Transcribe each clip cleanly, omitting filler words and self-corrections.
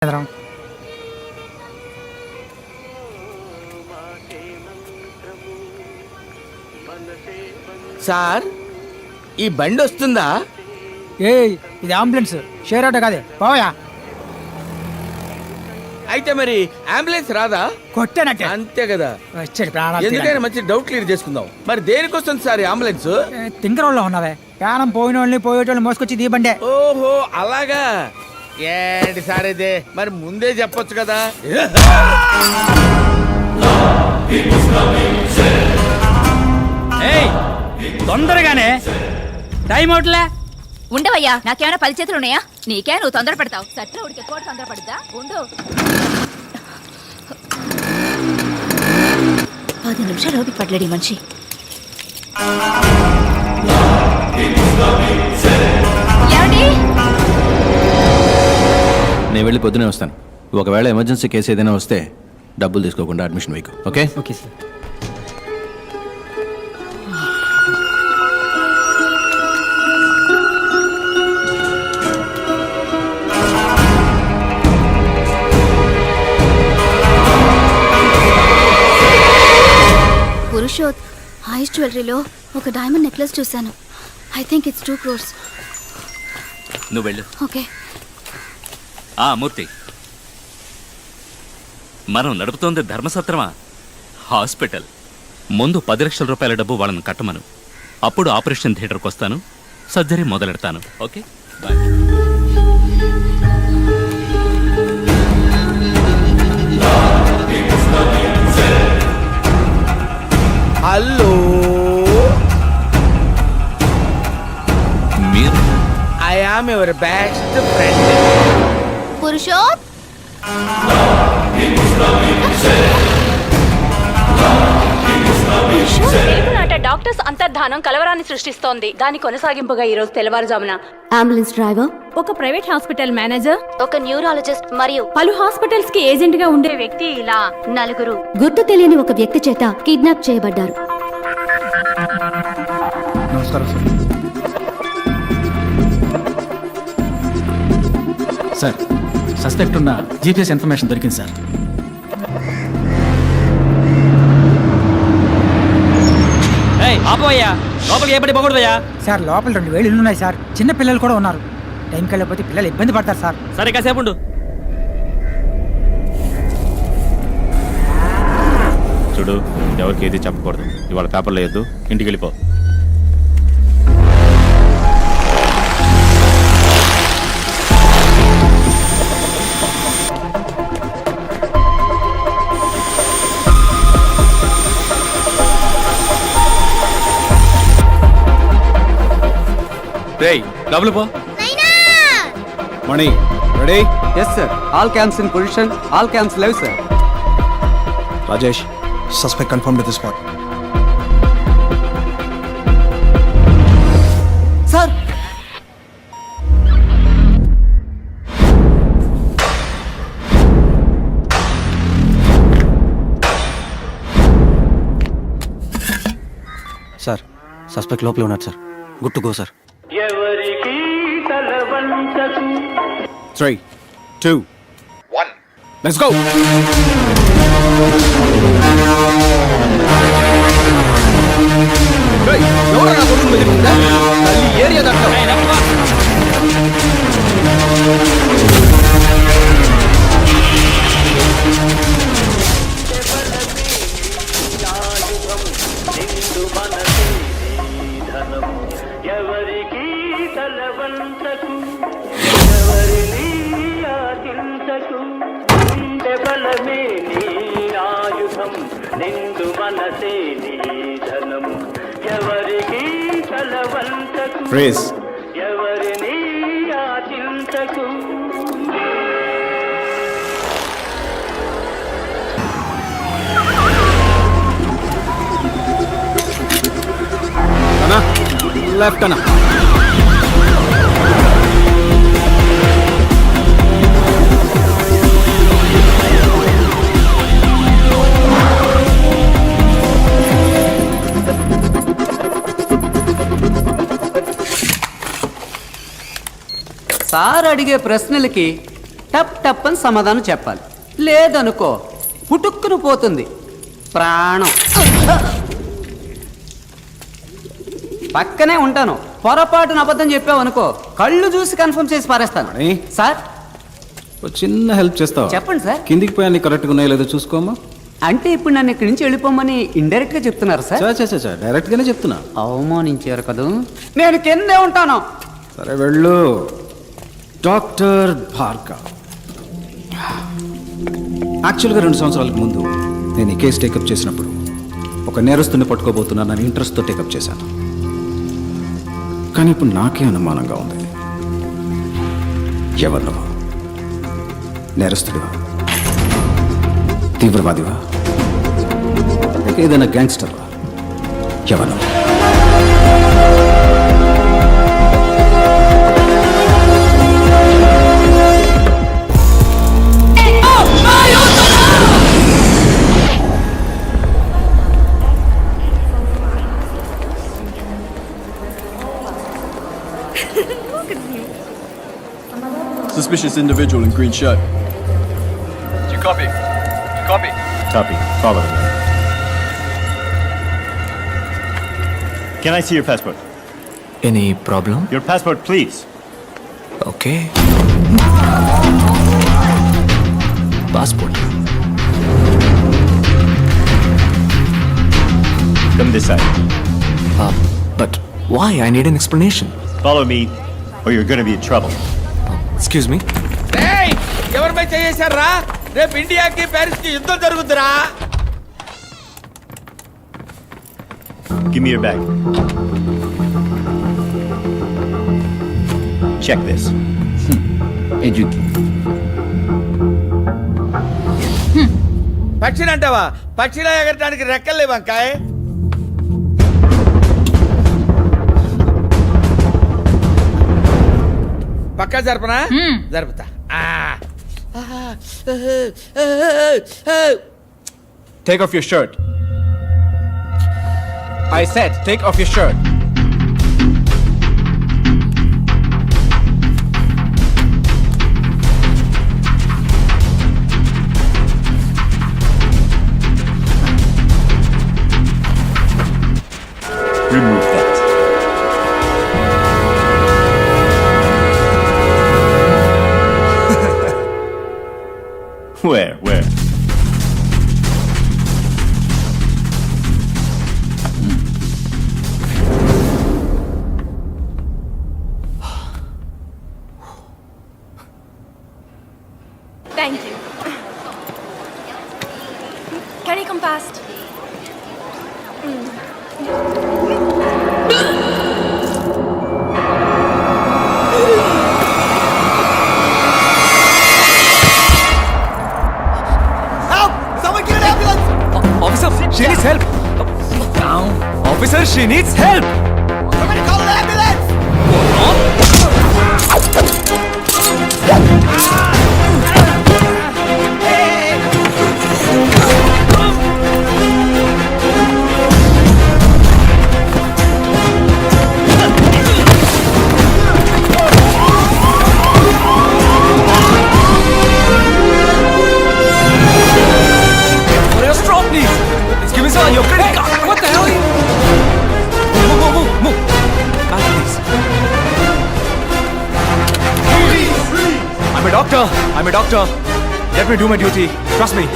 Sir ఈ బండి వస్తుందా? ఇది అంబులెన్స్, షేర్ ఆటో కాదే, పోయా. అయితే మరి అంబులెన్స్ రాదా? కొట్టానంటే అంతే కదా. ఎందుకైనా మంచి డౌట్ క్లియర్ చేసుకుందాం. మరి దేనికి వస్తుంది సార్ అంబులెన్స్? తింకరోళ్ళలో ఉన్నావే, ప్రాణం పోయిన వాళ్ళని పోయేటోళ్ళు మోసుకొచ్చి ఈ బండే. ఓహో అలాగా. ఏంటి సార్ ఇదే, మరి ముందే చెప్పొచ్చు కదా. తొందరగానే టైం అవుట్లే. ఉండవయ్యా, నాకేమైనా 10 చేతులు ఉన్నాయా? నీకే, నువ్వు తొందర పడతావు. సట్లో ఉడికే కోడి తొందర పడుద్దా? ఉండు. 10 నిమిషాలు ఓపిక పడలేడు ఈ మనిషి. నేను వెళ్ళి పొద్దునే వస్తాను. ఒకవేళ ఎమర్జెన్సీ కేసు ఏదైనా వస్తే డబ్బులు తీసుకోకుండా అడ్మిషన్ వేయకు. Okay okay sir. పురుషోత్ ఐస్ జ్యువెలరీలో ఒక డైమండ్ నెక్లెస్ చూశాను. I think it's 2 crores. నువ్వు వెళ్ళు. ఓకే. మూర్తి, మనం నడుపుతోంది ధర్మసత్రమా, హాస్పిటల్. ముందు 10 లక్షల రూపాయల డబ్బు వాళ్ళని కట్టమను. అప్పుడు ఆపరేషన్ థియేటర్కి వస్తాను, సర్జరీ మొదలెడతాను. Okay bye. హలో, మీరు? I am your best friend. Purushoth, doctors అంతర్ధానం కలవరాన్ని సృష్టిస్తోంది. దాని కొనసాగింపుగా ఈ రోజు తెల్లవారుజామున అంబులెన్స్ డ్రైవర్, ఒక ప్రైవేట్ హాస్పిటల్ మేనేజర్, ఒక న్యూరాలజిస్ట్ మరియు పలు హాస్పిటల్స్ కి ఏజెంట్ గా ఉండే వ్యక్తి ఇలా 4 గుర్తు తెలియని ఒక వ్యక్తి చేత కిడ్నాప్ చేయబడ్డారు. నమస్కారం సార్. సస్పెక్ట్ ఉన్న జీపీఎస్ ఇన్ఫర్మేషన్ దొరికింది సార్. లోపలికి ఏపడి పోకూడదయ్యా సార్. లోపల 2,000 ఇల్లు ఉన్నాయి సార్. చిన్న పిల్లలు కూడా ఉన్నారు. టైంకి వెళ్ళకపోతే పిల్లలు ఇబ్బంది పడతారు సార్. సరే కాసేపు ఉండు. చూడు, ఎవరికి ఏది చెప్పకూడదు. ఇవాళ పేపర్లో వేయద్దు, ఇంటికి వెళ్ళిపో. లోపల పో. Mani ready? Yes sir. All camps in position. All camps live sir. Rajesh, suspect confirmed at the spot. Sir, sir, suspect లోపల ఉన్నాడు sir. Good to go sir. 3, 2, 1, let's go. Area Freeze. Left అన్న. సార్ అడిగే ప్రశ్నలకి టప్ టప్ అని సమాధానం చెప్పాలి. లేదనుకో పుట్టుక్కును పోతుంది ప్రాణం. పక్కనే ఉంటాను, పొరపాటున అబద్ధం చెప్పావు అనుకో కళ్ళు చూసి కన్ఫర్మ్ చేసి పారేస్తాను. సార్ ఒక చిన్న హెల్ప్ చేస్తావా? చెప్పండి సార్. కిందికి పోయి అన్ని కరెక్ట్గా ఉన్నాయో లేదో చూసుకోమా. అంటే ఇప్పుడు నన్ను ఇక్కడి నుంచి వెళ్ళిపోమని ఇండైరెక్ట్ గా చెప్తున్నారు సార్. డైరెక్ట్ గానే చెప్తున్నా. అవమానించారు కదా, నేను కిందే ఉంటాను. సరే వెళ్ళు. డాక్టర్ భార్గవ్. యాక్చువల్గా 2 సంవత్సరాలకు ముందు నేను ఈ కేసు టేకప్ చేసినప్పుడు ఒక నేరస్తుని పట్టుకోబోతున్నానని ఇంట్రెస్ట్తో టేకప్ చేశాను. కానీ ఇప్పుడు నాకే అనుమానంగా ఉంది. ఎవరు నువ్వు? నేరస్తుడివా? తీవ్రవాదివా? లేక ఏదైనా గ్యాంగ్స్టర్వా? ఎవరు నువ్వు? Suspicious individual in green shirt. Do you copy? Copy. Copy. Follow. Can I see your passport? Any problem? Your passport, please. Okay. Passport. Come this side. But why? I need an explanation. Follow me, or you're going to be in trouble. Excuse me. ఏయ్, ఎవరిపై చేశారా? రేపు ఇండియాకి Paris కి యుద్ధం జరుగుతురా? Give me your bag. Check this. పక్షిని అంటావా? పక్షిలా ఎగరడానికి రెక్కలు లేవంకాయ్. పక్కా జరపనా? జరుపుతా. Take off your shirt. I said, take off your shirt. Remove that. Where? Thank you. Can you come past? Officer, she needs help. Officer, she needs help. Somebody call an ambulance. Stop, please. Give me some of your credit card. What the hell? Move. Back, please. I'm a doctor. Let me do my duty. Trust me.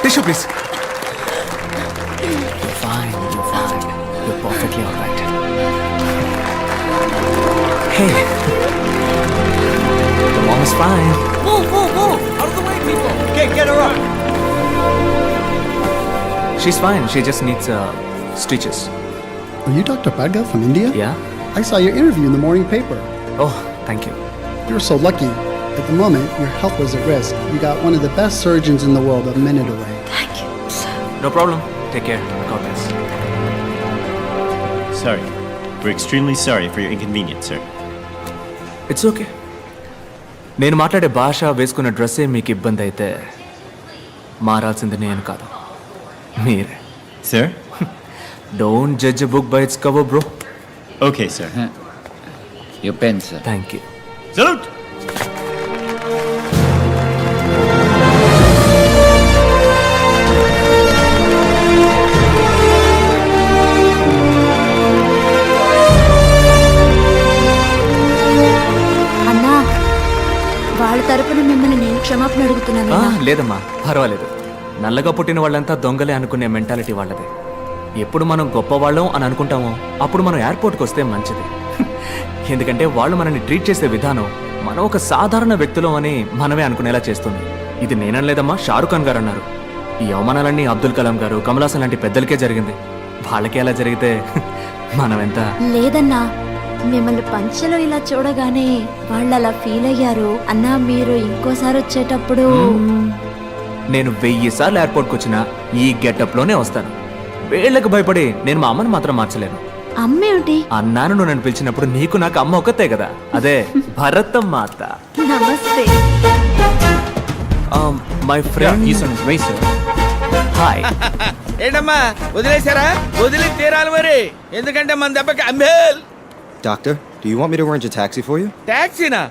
Tissue, please. You're fine. You're perfectly all right. Hey. The mom is fine. Move. Out of the way, people. Get her up. She's fine. She just needs stitches. Are you Dr. Bhargav from India? Yeah? I saw your interview in the morning paper. Oh, thank you. You're so lucky. At the moment, your health was at risk. You got one of the best surgeons in the world a minute away. Thank you. No problem, take care, god bless. Sorry. We're extremely sorry for your inconvenience, sir. It's okay. నేను మాట్లాడే భాష, వేసుకున్న డ్రెస్సే మీకు ఇబ్బంది అయితే మారాల్సింది నేను కాదు, మీరే. Sir? Don't judge book by its cover bro. Okay, sir. Your pen, sir. Thank you. Salute! అన్నా వాళ్ళ తరపున మిమ్మల్ని నేను క్షమాపణ అడుగుతున్నాను. లేదమ్మా, పర్వాలేదు. నల్లగా పుట్టిన వాళ్ళంతా దొంగలే అనుకునే మెంటాలిటీ వాళ్ళదే. ఎప్పుడు మనం గొప్పవాళ్ళం అని అనుకుంటామో అప్పుడు మనం ఎయిర్పోర్ట్కి వస్తే మంచిది. ఎందుకంటే వాళ్ళు మనల్ని ట్రీట్ చేసే విధానం మనం ఒక సాధారణ వ్యక్తులం అని మనమే అనుకునేలా చేస్తుంది. ఇది నేననలేదమ్మా, షారుఖ్ ఖాన్ గారు అన్నారు. ఈ అవమానాలన్నీ అబ్దుల్ కలాం గారు, కమల్ హాసన్ లాంటి పెద్దలకే జరిగింది. వాళ్ళకే అలా జరిగితే మనం ఎంత. లేదన్నా, మిమ్మల్ని పంచలో ఇలా చూడగానే వాళ్ళు అలా ఫీల్ అయ్యారు. అన్నా మీరు ఇంకోసారి వచ్చేటప్పుడు నేను 1000 సార్లు ఎయిర్పోర్ట్కి వచ్చినా ఈ గెటప్లోనే వస్తాను. వీళ్ళకి భయపడి నేను మా అమ్మని మాత్రం మార్చలేను. అమ్మేమిటి? అన్నాను, నువ్వు నన్ను పిలిచినప్పుడు నీకు నాకు అమ్మ ఒక్కతే కదా, అదే భరతం మాత. నమస్తే. My friend hi. ఏంటమ్మా వదిలేశారా? వదిలి తీరాలి మరి, ఎందుకంటే మన దెబ్బకి అంబేల్. Doctor, do you want me to arrange a taxi for you? టాక్సీనా?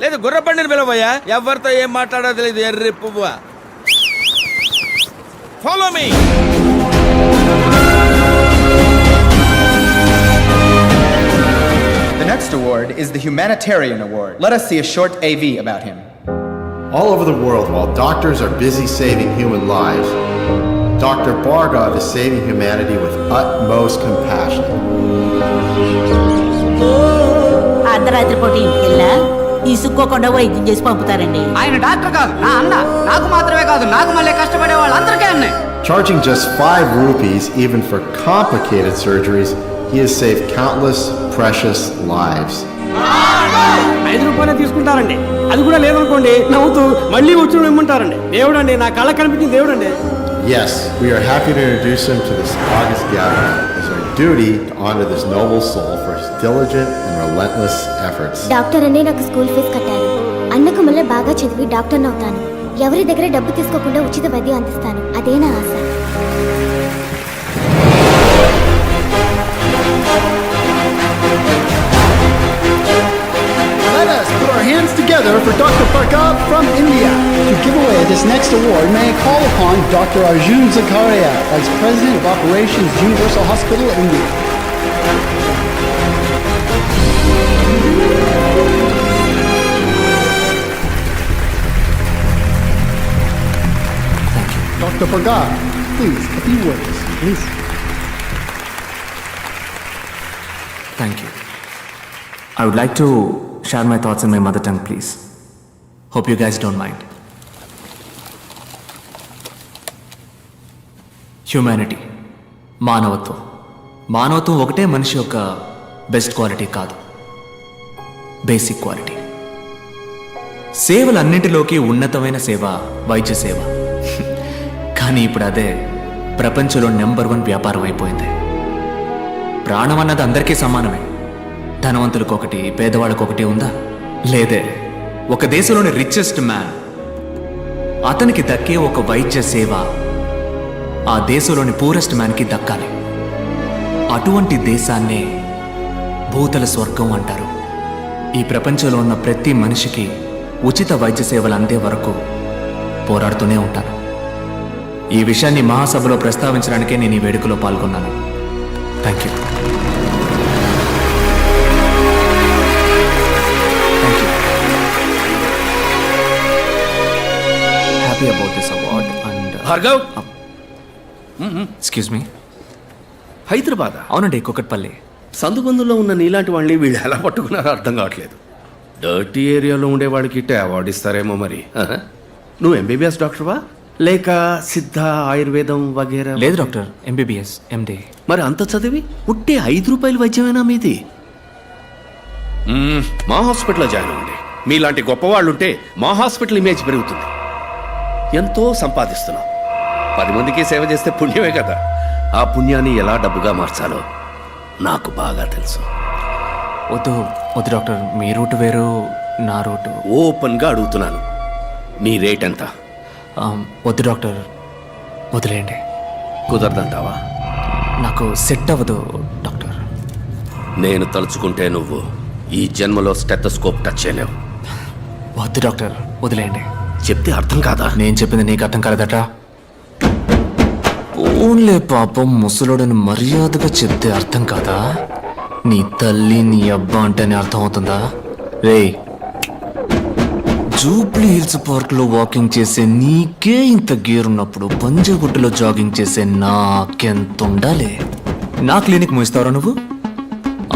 లేదు గుర్రబండిని పిలవయ్యా. ఎవరితో ఏం మాట్లాడో తెలియదు ఎర్రి పువ్వా. Follow me. The next award is the Humanitarian Award. Let us see a short AV about him. All over the world, while doctors are busy saving human lives, Dr. Bhargav is saving humanity with utmost compassion. అర్ధరాత్రి పూట ఇంటికి వెళ్ళా ఇసుక్కోకుండా వైద్యం చేసి పంపుతారండి. ఆయన doctor కాదు, నా అన్న. నాకు మాత్రమే కాదు, నాకు మళ్ళీ కష్టపడే వాళ్ళందరికీ అన్నీ. Charging just 5 rupees even for complicated surgeries, he has saved countless precious lives. 5 రూపాయలే తీసుకుంటారండి. అది కూడా లేదనుకోండి, నవ్వుతూ మళ్ళీ వచ్చి ఇమ్మంటారండి. దేవుడండి, నా కళ్ళ కనిపించింది దేవుడండి. Yes, we are happy to introduce him to this august gathering. It's our duty to honor this noble soul for his diligent and relentless efforts. Doctor అండి, నాకు స్కూల్ ఫీజు కట్టారు. అన్నకు మళ్ళీ బాగా చదివి డాక్టర్ని అవుతాను. ఎవరి దగ్గర డబ్బు తీసుకోకుండా ఉచిత వైద్యం అందిస్తాను. అదే నా ఆశ. Let us put our hands together for Dr. Bhargav from India. To give away this next award, may I call upon Dr. Arjun Zakaria, Vice President of Operations, Universal Hospital, India. Dr. Bhargav, please, a few words, please. Thank you. I would like to share my thoughts in my mother tongue, please. Hope you guys don't mind. Humanity, మానవత్వం. మానవత్వం ఒకటే మనిషి యొక్క best quality కాదు, basic quality. సేవలన్నింటిలోకి ఉన్నతమైన సేవ వైద్య సేవ. కానీ ఇప్పుడు అదే ప్రపంచంలో నెంబర్ 1 వ్యాపారం అయిపోయింది. ప్రాణం అన్నది అందరికీ సమానమే. ధనవంతులకు ఒకటి, పేదవాళ్ళకు ఒకటి ఉందా? లేదే. ఒక దేశంలోని రిచెస్ట్ మ్యాన్, అతనికి దక్కే ఒక వైద్య సేవ ఆ దేశంలోని పూరెస్ట్ మ్యాన్కి దక్కాలి. అటువంటి దేశాన్నే భూతల స్వర్గం అంటారు. ఈ ప్రపంచంలో ఉన్న ప్రతి మనిషికి ఉచిత వైద్య సేవలు అందే వరకు పోరాడుతూనే ఉంటాను. ఈ విషయాన్ని మహాసభలో ప్రస్తావించడానికే నేను ఈ వేడుకలో పాల్గొన్నాను. Thank you. Happy about this award and Bhargav. Excuse me. Hyderabad? అవునండి, కుకట్పల్లి. సందుబందులో ఉన్న నీలాంటి వాళ్ళని వీళ్ళు ఎలా పట్టుకున్నారో అర్థం కావట్లేదు. డర్టీ ఏరియాలో ఉండే వాళ్ళకి ఇట్టే అవార్డు ఇస్తారేమో మరి. నువ్వు ఎంబీబీఎస్ డాక్టర్వా లేక సిద్ధ ఆయుర్వేదం వగేరా? లేదు డాక్టర్, ఎంబీబీఎస్ ఎండి. మరి అంత చదివి ఉట్టే 5 రూపాయల వైద్యమేనా మీది? మా హాస్పిటల్లో జాయిన్ అవ్వండి. మీలాంటి గొప్పవాళ్ళు ఉంటే మా హాస్పిటల్ ఇమేజ్ పెరుగుతుంది. ఎంతో సంపాదిస్తున్నాం. 10 మందికి సేవ చేస్తే పుణ్యమే కదా. ఆ పుణ్యాన్ని ఎలా డబ్బుగా మార్చాలో నాకు బాగా తెలుసు. వద్దు వద్దు డాక్టర్, మీ రూట్ వేరు, నా రూటు. ఓపెన్గా అడుగుతున్నాను, నీ రేట్ ఎంత? వద్దు డాక్టర్, వదిలేయండి. కుదరదంటావా? నాకు సెట్ అవ్వదు డాక్టర్. నేను తలుచుకుంటే నువ్వు ఈ జన్మలో స్టెథోస్కోప్ టచ్ చేయలేవు. వద్దు డాక్టర్, వదిలేయండి. చెప్తే అర్థం కాదా? నేను చెప్పింది నీకు అర్థం కాలేదట. ఓన్లే పాపం, ముసలోడని మర్యాదగా చెప్తే అర్థం కాదా? నీ తల్లి నీ అబ్బా అంటేనే అర్థం అవుతుందా? రేయ్, జూబ్లీ హిల్స్ పార్క్ లో వాకింగ్ చేసే నీకే ఇంత గేర్ ఉన్నప్పుడు పంజగుట్టలో జాగింగ్ చేసే నాకెంత ఉండాలి? నా క్లినిక్ మూయిస్తావరా నువ్వు?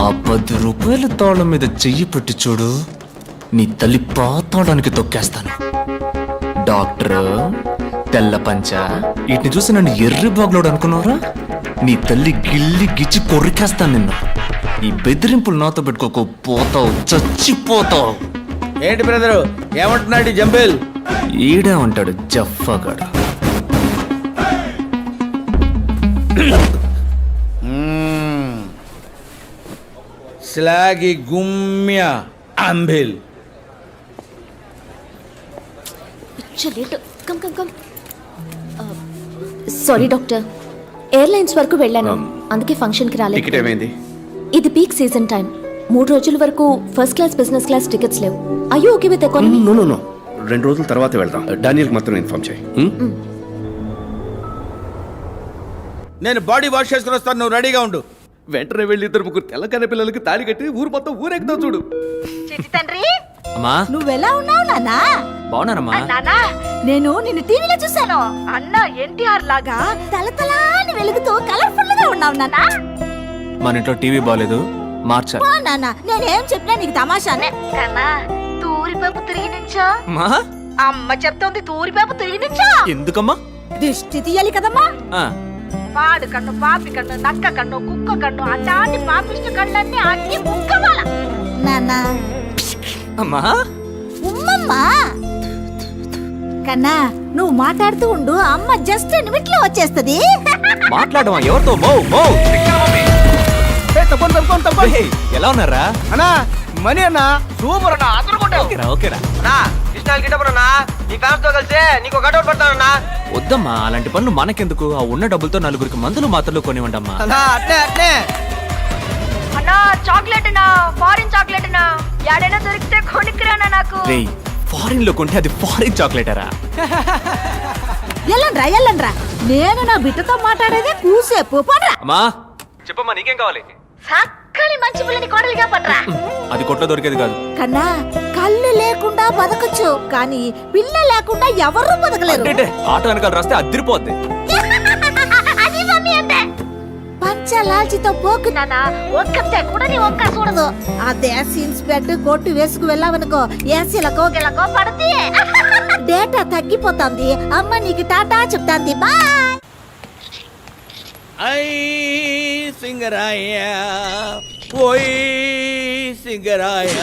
ఆ 10 రూపాయల తాళం మీద చెయ్యి పెట్టి చూడు, నీ తల్లి పాతాడానికి తొక్కేస్తాను. డాక్టర్ తెల్ల పంచ, వీటిని చూసి నన్ను ఎర్రి బాగులోడు అనుకున్నావురా? నీ తల్లి గిల్లి గిచ్చి కొరికేస్తాను నిన్ను. ఈ బెదిరింపులు నాతో పెట్టుకోకు, పోతావు, చచ్చిపోతావు. ఏంటి బ్రదరు, ఏమంటున్నాడు జంబేల్? ఈడే ఉంటాడు జఫ్ఫాగాడు. స్లాగి గుమ్య అంబిల్. సారీ డాక్టర్, ఎయిర్లైన్స్ వరకు వెళ్ళాను, అందుకే ఫంక్షన్కి రాలేదు. టికెట్ ఏమైంది? ఇది పీక్ సీజన్ టైం. 3 రోజుల వరకు first class business class tickets లేవు. అయ్యో ఓకే విత్ ఎకానమీ? నో 2 రోజుల తర్వాత వెళ్దాం. డానియల్కి మాత్రం ఇన్ఫార్మ్ చేయి. నేను బాడీ వాష్ చేసుకుని వస్తాను, నువ్వు రెడీగా ఉండు. వెంటనే వెళ్ళి 2 తెల్లకన్న పిల్లలకి తాళి కట్టి ఊరు మొత్తం ఊరేగుతావు చూడు. తండ్రి, అమ్మా నువ్వెలా ఉన్నావు నాన్నా? బాగున్నానమ్మా. నానా, నేను నిన్ను టీవీలో చూశాను. అన్న ఎన్టీఆర్ లాగా తలతలాని వెలుగుతూ కలర్ఫుల్ గా ఉన్నావు నాన్నా. మన ఇంట్లో టీవీ బాగాలేదు, మార్చాలి. నాన్న, నేనేం చెప్పినా నీకు తమాషానే కన్నా. తూరిపేపు తిరిగి నుంచో. మా అమ్మ చెప్తోంది, తూరిపేపు తిరిగి నుంచో. ఎందుకమ్మా? దిష్టి తీయాలి కదమ్మా. ఆ, పాడు కన్ను, పాపి కన్ను, నక్క కన్ను, కుక్క కన్ను, అట్లాంటి పాపిష్ట కళ్ళన్నీ అన్ని ముక్కవాల. నాన్న అమ్మా ఉమ్మమ్మా. కన్నా, నువ్వు మాట్లాడుతూ ఉండు, అమ్మ జస్ట్ నిమిట్లో వచ్చేస్తది. మాట్లాడమా? ఎవరితో? ఎలా ఉన్నారా అన్నా? మనీ అన్న సూపర్ అన్న, అదరగొట్టావు. ఓకేరా ఓకేరా. నీ ఫ్యాన్స్ తో కలిసి నీకు ఒక గడవలు పడతానన్నా. వద్దమ్మా, అలాంటి పనులు మనకెందుకు? ఆ ఉన్న డబ్బులతో 4 మందులు మాత్రలు కొనివ్వండమ్మా. అట్నే అట్నే. అన్నా, చాక్లెట్ నా, ఫారిన్ చాక్లెట్ నా, యాడైనా దొరికితే కొనుక్కురానా నాకు. రేయ్, ఫారిన్ లో కొంటే అది ఫారిన్ చాక్లెటరా? ఎల్లండ్రా, నేను నా బిడ్డతో మాట్లాడేదే కూసేపు. పోన్రా. అమ్మా చెప్పమ్మా, నీకేం కావాలి? సక్కని మంచి పిల్లని కోడలిగా పట్రా. అది కొట్లో దొరికేది కాదు కన్నా, కళ్ళు లేకుండా బతకచ్చు, కానీ పిల్ల లేకుండా ఎవరు బతకలేరు. అంటే ఆటో వెనకాల రాస్తే అదిరిపోద్ది. అది మమ్మీ అంటే పంచలాల్చితో పోకు నానా, ఒక్కతే కూడా నీ ఒక్క చూడదు. అదే సీన్స్ బెడ్ కొట్టు వేసుకు వెళ్ళావనుకో, ఏసీలకో గిలకో పడతి. డేటా తగ్గిపోతుంది. అమ్మ నీకు టాటా చెప్తాంది. బాయ్. ఐ సింగరాయ ఓయ్ సింగరాయ.